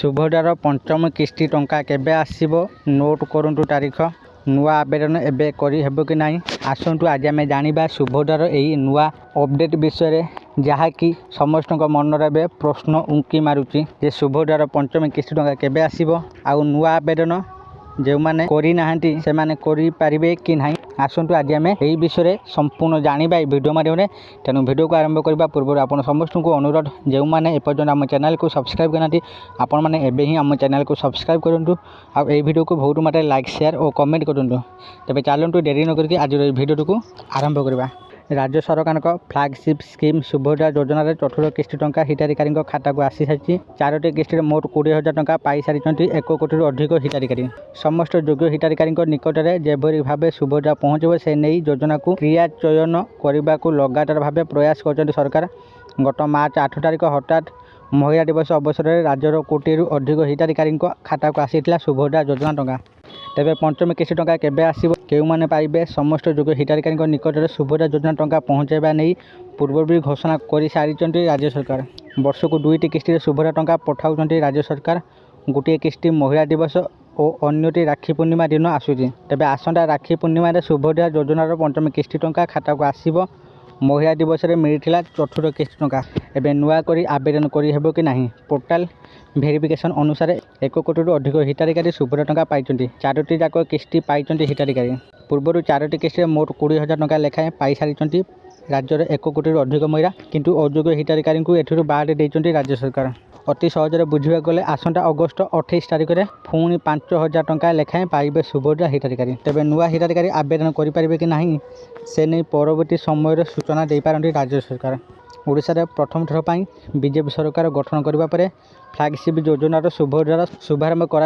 सुभद्रार पंचम किस्ती टंका केबे आसीबो नोट करंतु तारीख नुआ आवेदन एबे करी हेबो कि नहीं आसंतु आज आम जानिबा सुभद्रार एही नुआ अपडेट विषय जहाँकि समस्त मन रे प्रश्न उंकी मारुची जे सुभद्रार पंचम किस्ती टंका केबे आसीबो आउ नुआ आवेदन जो मैंने करी नाहंती से माने करी पारिबे कि नहीं आसंतु आज आम यही विषय संपूर्ण जानिबा वीडियो माध्यम तेणु वीडियो को आरंभ करबा पूर्व आपन समस्त को अनुरोध जो मैंने एपर्यंत आम चैनल को सब्सक्राइब करना आपण मैंने एबे ही आम चैनल को सब्सक्राइब करूँ आ वीडियो को बहुत मात्रा लाइक शेयर और कमेंट करूँ तेज चलतु डेरी न करके आज वीडियो को आरंभ करवा। राज्य सरकार फ्लैगशिप स्कीम सुभद्रा योजन चतुर्थ किस्ती टंका हिताधिकारी खाता को आसी सारी चारोटी किस्ती मोट 20,000 टंका पाई सारी 1 कोटी अधिक हिताधिकारी समस्त योग्य हिताधिकारी निकट में जेभली भाव सुभद्रा पहुँचब से नहीं योजना को क्रियान्वयन करने को लगातार भाव प्रयास कर सरकार। गत मार्च 8 तारिख हठात महिला दिवस अवसर में राज्यर कोटी अधिक हिताधिकारी खाता को आसी सुभद्रा योजना टंका तेरे पंचम किस्ती टंका केबे आसीबो केउ माने पाइबे समस्त योग्य हिताधिकारी निकट में सुभद्रा योजना टंका पहुँचाइबा नहीं पूर्व भी घोषणा कर सारी राज्य सरकार। वर्ष को 2टी किस्ती सुभद्रा टंका पठाउछन्ति राज्य सरकार। गोटे किस्ती महिला दिवस और अन्यटी राखी पूर्णिमा दिन आसूची तेज आसंता राखी पूर्णिमा सुभद्रा योजनार पंचम किस्ती टंका खाता को आसीबो। महिला दिवस में मिलता चतुर्थ किस्ती टंका एवं नुआ करी आवेदन करी हेबो कि नहीं पोर्टाल भेरिफिकेशन अनुसार 1 कोटी अधिक हिताधिकारी सुभद्रा टंका पाई चारोटी जाक किस्ती पाई हिताधिकारी पूर्व चारोटी किस्ती मोट 20,000 टंका लेखाएं पाई सारी राज्यर 1 कोटी अधिक महिला किंतु अयोग्य हिताधिकारी को एठू बाद देइछन्ति राज्य सरकार। अति सहजरे बुझा गले आसंता अगस्त 28 तारिख में पुणी 5,000 टंका लेखाएं पाइबे सुभद्रा हिताधिकारी तेज नुआ हिताधिकारी आवेदन करें कि नहीं से नहीं परवर्ती समय सूचना दे पारती राज्य सरकार। ओडिशा प्रथम थर पर बीजेपी सरकार गठन करने पर फ्लैगशिप योजनार सुभद्रार शुभारंभ कर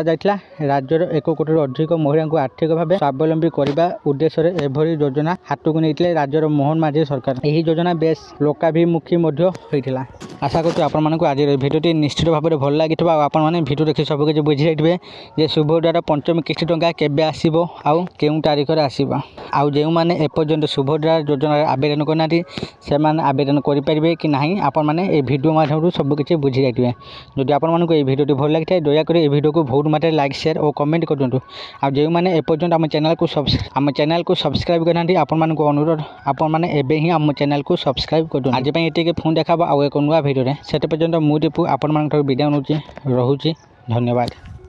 राज्यर 1 कोटी अधिक महिला को आर्थिक भाव स्वावलंबी करने उद्देश्य एभली योजना हाथ को नहीं राज्यर मोहन माझी सरकार। यही योजना बेस लोकाभिमुखी होता। आशा करूँ आपण आज भिडियोटी निश्चित भाव में भल लगी आपने भिडियो देखिए सबकि बुझी जाइए जे सुभद्रार पंचम किस्ती टंका केबे आसीबो आउ केउं तारीख में आसीबो आउ जो मैंने एपर्यंत सुभद्रा योजना आवेदन करना से आवेदन करें कि नहीं आपण मैंने ये भिडियो माध्यम सबकि बुझी जाइए। जदि आपण मानक ये भिडियोटी भल लगी है दयाकोरी ये भिडियो को बहुत मात्रा लाइक शेयर और कमेंट करूँ आ जो मैंने एपर्यंत आम चैनल को सब्सक्राइब करना आपण मानक अनुरोध आपण मैंने एबे ही आम चैनल को सब्सक्राइब करूँ। आज ये फोन देखा आउ एक नुआ भिडियो से पर्यंत मुझे आपण मान विदा नौची रोचे धन्यवाद।